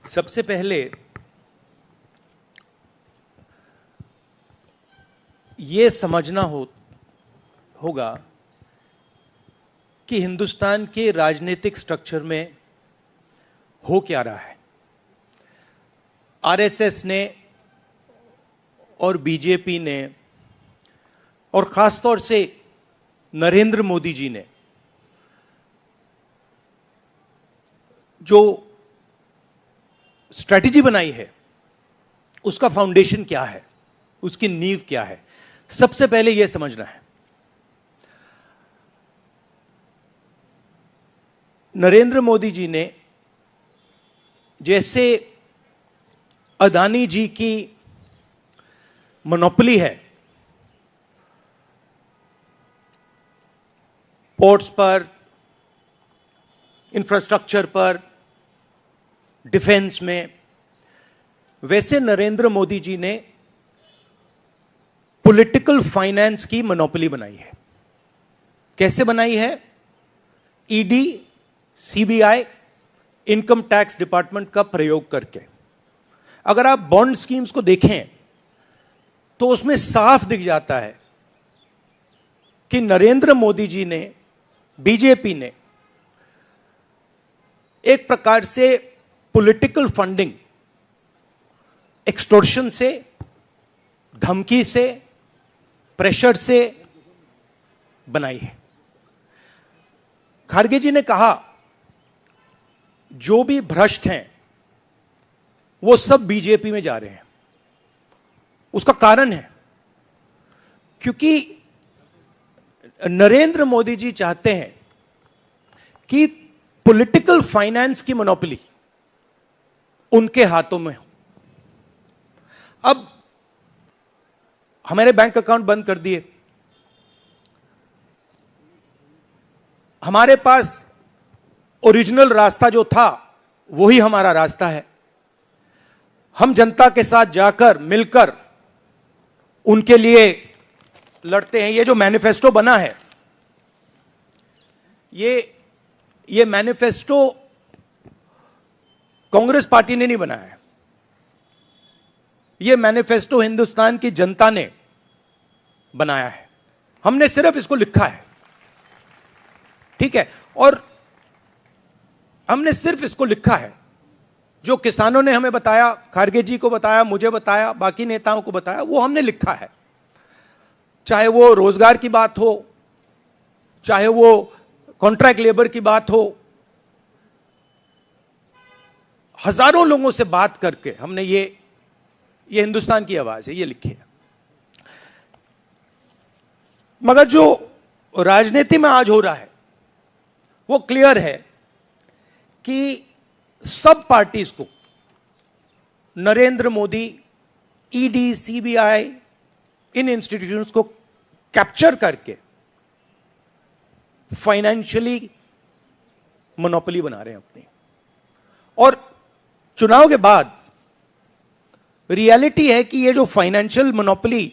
सबसे पहले ये समझना होगा कि हिंदुस्तान के राजनीतिक स्ट्रक्चर में हो क्या रहा है। आरएसएस ने और बीजेपी ने और खासतौर से नरेंद्र मोदी जी ने जो स्ट्रैटेजी बनाई है उसका फाउंडेशन क्या है, उसकी नींव क्या है, सबसे पहले यह समझना है। नरेंद्र मोदी जी ने जैसे अदानी जी की मोनोपोली है पोर्ट्स पर, इंफ्रास्ट्रक्चर पर, डिफेंस में, वैसे नरेंद्र मोदी जी ने पॉलिटिकल फाइनेंस की मोनोपोली बनाई है। कैसे बनाई है? ED, CBI, income tax department का प्रयोग करके। अगर आप बॉन्ड स्कीम्स को देखें तो उसमें साफ दिख जाता है कि नरेंद्र मोदी जी ने, बीजेपी ने एक प्रकार से पॉलिटिकल फंडिंग एक्सटॉर्शन से, धमकी से, प्रेशर से बनाई है। खारगे जी ने कहा जो भी भ्रष्ट हैं वो सब बीजेपी में जा रहे हैं। उसका कारण है क्योंकि नरेंद्र मोदी जी चाहते हैं कि पॉलिटिकल फाइनेंस की मोनोपोली उनके हाथों में हो। अब हमारे बैंक अकाउंट बंद कर दिए, हमारे पास ओरिजिनल रास्ता जो था वही हमारा रास्ता है। हम जनता के साथ जाकर मिलकर उनके लिए लड़ते हैं। ये जो मैनिफेस्टो बना है, ये मैनिफेस्टो कांग्रेस पार्टी ने नहीं बनाया है। ये मैनिफेस्टो हिंदुस्तान की जनता ने बनाया है। हमने सिर्फ इसको लिखा है, ठीक है, और हमने सिर्फ इसको लिखा है। जो किसानों ने हमें बताया, खारगे जी को बताया, मुझे बताया, बाकी नेताओं को बताया, वो हमने लिखा है। चाहे वो रोजगार की बात हो, चाहे वो कॉन्ट्रैक्ट लेबर की बात हो, हजारों लोगों से बात करके हमने ये हिंदुस्तान की आवाज है, ये लिखी है। मगर जो राजनीति में आज हो रहा है वो क्लियर है कि सब पार्टीज को नरेंद्र मोदी, ईडी, सीबीआई, इन इंस्टीट्यूशंस को कैप्चर करके फाइनेंशियली मोनोपोली बना रहे हैं अपनी। और चुनाव के बाद रियलिटी है कि ये जो फाइनेंशियल मोनोपोली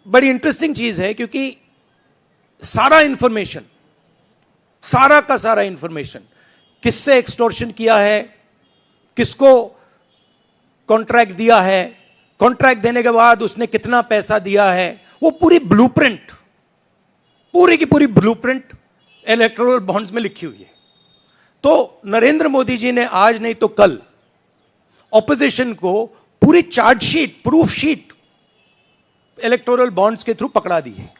बड़ी इंटरेस्टिंग चीज है, क्योंकि सारा इंफॉर्मेशन, सारा का सारा इंफॉर्मेशन, किससे एक्सटॉर्शन किया है, किसको कॉन्ट्रैक्ट दिया है, कॉन्ट्रैक्ट देने के बाद उसने कितना पैसा दिया है, वो पूरी ब्लूप्रिंट, पूरी की पूरी ब्लूप्रिंट इलेक्टोरल बॉन्ड्स में लिखी हुई है। तो नरेंद्र मोदी जी ने आज नहीं तो कल ऑपोजिशन को पूरी chargesheet, proof sheet electoral bonds के थ्रू पकड़ा दी है।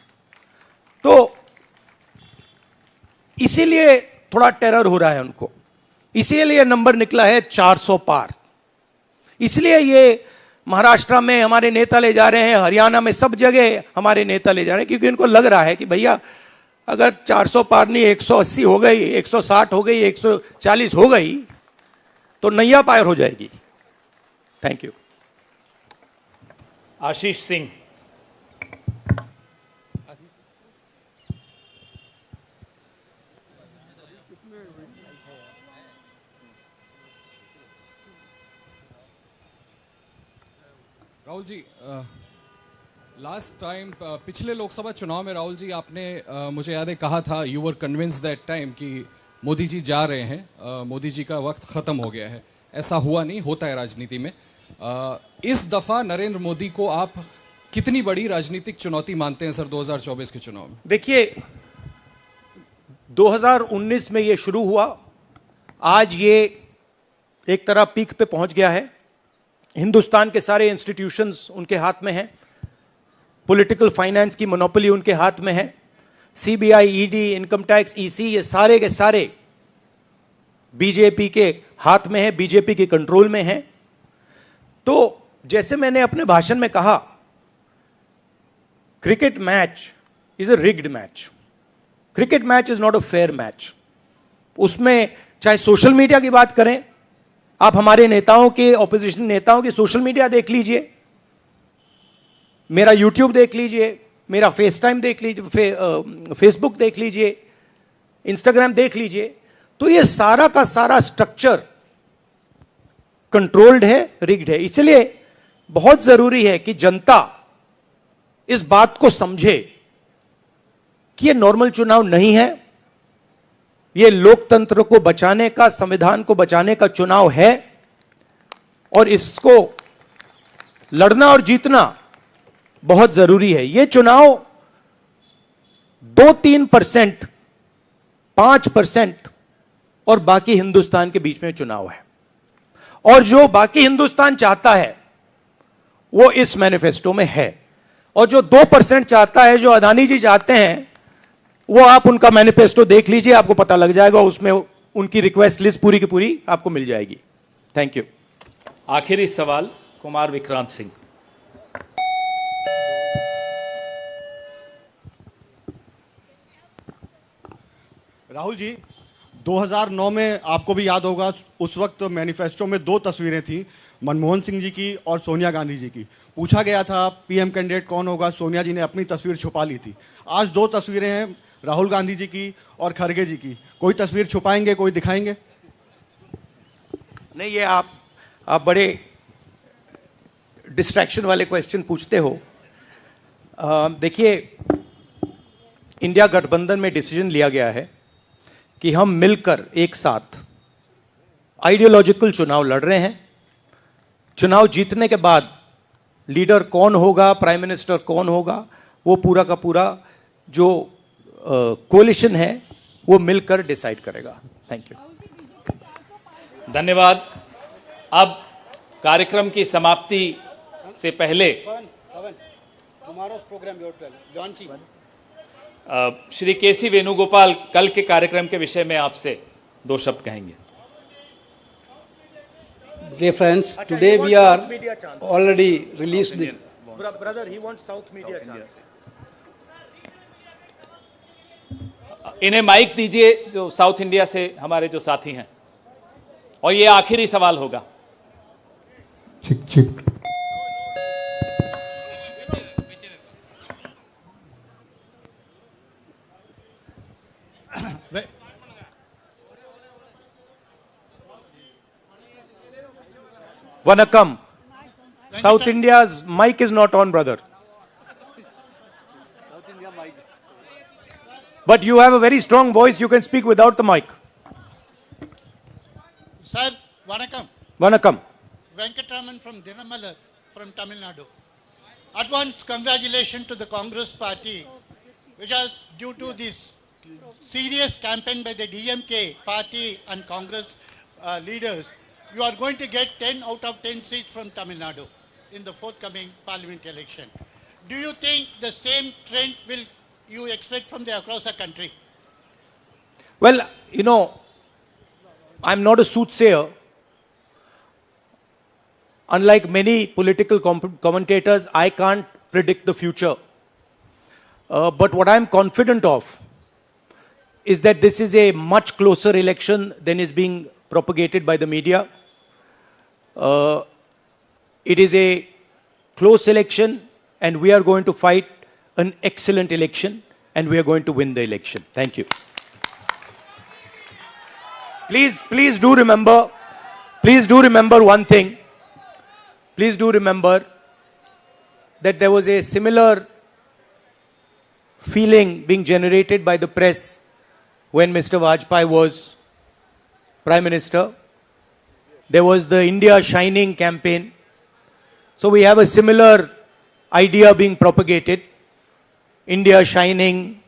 तो इसीलिए थोड़ा टेरर हो रहा है उनको, इसीलिए यह नंबर निकला है 400 पार। इसलिए ये महाराष्ट्र में हमारे नेता ले जा रहे हैं, हरियाणा में सब जगह हमारे नेता ले जा रहे हैं, क्योंकि उनको लग रहा है कि भैया अगर 400 पार नहीं 180 हो गई, 160 हो गई, 140 हो गई तो नैया पार हो जाएगी। Thank you. Ashish Singh. Rahul ji, last time पिछले लोकसभा चुनाव में राहुल जी आपने मुझे याद है कहा था, you were convinced that time कि मोदी जी जा रहे हैं, मोदी जी का वक्त ख़त्म हो गया है। ऐसा हुआ नहीं, होता है राजनीति में। इस दफा नरेंद्र मोदी को आप कितनी बड़ी राजनीतिक चुनौती मानते हैं सर 2024 के चुनाव में? देखिए, 2019 में ये शुरू हुआ, आज ये एक तरह पीक पे पहुंच गया है। हिंदुस्तान के सारे इंस्टीट्यूशंस उनके हाथ में हैं, पॉलिटिकल फाइनेंस की मोनोपोली उनके हाथ में है, CBI, ED, income tax, EC, ये सारे के सारे बीजेपी के हाथ में है, बीजेपी के कंट्रोल में है। तो जैसे मैंने अपने भाषण में कहा, cricket match is a rigged match. Cricket match is not a fair match. उसमें चाहे सोशल मीडिया की बात करें, आप हमारे नेताओं के, ऑपोजिशन नेताओं की सोशल मीडिया देख लीजिए, मेरा यूट्यूब देख लीजिए, मेरा फेस टाइम देख लीजिए, फेसबुक देख लीजिए, इंस्टाग्राम देख लीजिए, तो ये सारा का सारा स्ट्रक्चर कंट्रोल्ड है, रिग्ड है। इसलिए बहुत जरूरी है कि जनता इस बात को समझे कि ये नॉर्मल चुनाव नहीं है, ये लोकतंत्र को बचाने का, संविधान को बचाने का चुनाव है, और इसको लड़ना और जीतना बहुत जरूरी है। ये चुनाव 2-3%, 5% और बाकी हिंदुस्तान के बीच में चुनाव है, और जो बाकी हिंदुस्तान चाहता है वो इस मैनिफेस्टो में है, और जो 2% चाहता है, जो अदानी जी चाहते हैं, वो आप उनका मैनिफेस्टो देख लीजिए, आपको पता लग जाएगा, उसमें उनकी रिक्वेस्ट लिस्ट पूरी की पूरी आपको मिल जाएगी। Thank you. आखिरी सवाल कुमार विक्रांत सिंह। राहुल जी, 2009 में आपको भी याद होगा, उस वक्त मैनिफेस्टो में 2 तस्वीरें थी, मनमोहन सिंह जी की और सोनिया गांधी जी की। पूछा गया था पीएम कैंडिडेट कौन होगा, सोनिया जी ने अपनी तस्वीर छुपा ली थी। आज 2 तस्वीरें हैं, राहुल गांधी जी की और खड़गे जी की। कोई तस्वीर छुपाएंगे, कोई दिखाएंगे? नहीं, ये आप बड़े डिस्ट्रैक्शन वाले क्वेश्चन पूछते हो। देखिए, इंडिया गठबंधन में डिसीजन लिया गया है कि हम मिलकर एक साथ आइडियोलॉजिकल चुनाव लड़ रहे हैं। चुनाव जीतने के बाद लीडर कौन होगा, प्राइम मिनिस्टर कौन होगा, वो पूरा का पूरा जो कोलिशन है वो मिलकर डिसाइड करेगा। Thank you. धन्यवाद। अब कार्यक्रम की समाप्ति से पहले श्री केसी वेणुगोपाल कल के कार्यक्रम के विषय में आपसे 2 शब्द कहेंगे। Dear friends, today we are already released the Brother, he wants South media chance. इन्हें माइक दीजिए, जो साउथ इंडिया से हमारे जो साथी हैं, और ये आखिरी सवाल होगा। चिक चिक। Vanakkam. South India's mic is not on, brother. But you have a very strong voice. You can speak without the mic. Sir, Vanakkam. Vanakkam. Venkatraman from Dinamalar from Tamil Nadu. Advance congratulations to the Congress party, which has, due to this serious campaign by the DMK party and Congress leaders, you are going to get 10 out of 10 seats from Tamil Nadu in the forthcoming parliament election. Do you think the same trend will you expect from the across the country? Well, you know, I'm not a soothsayer. Unlike many political commentators, I can't predict the future. But what I'm confident of is that this is a much closer election than is being propagated by the media. It is a close election, and we are going to fight an excellent election, and we are going to win the election. Thank you. Please do remember one thing. Please do remember that there was a similar feeling being generated by the press when Mr. Vajpayee was Prime Minister. There was the India Shining campaign. So we have a similar idea being propagated. India Shining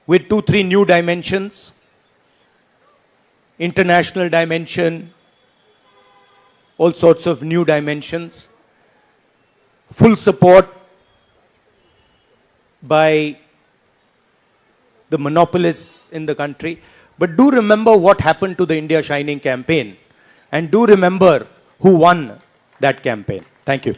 with 2-3 new dimensions. International dimension, all sorts of new dimensions. Full support by the monopolists in the country. But do remember what happened to the India Shining campaign. And do remember who won that campaign. Thank you.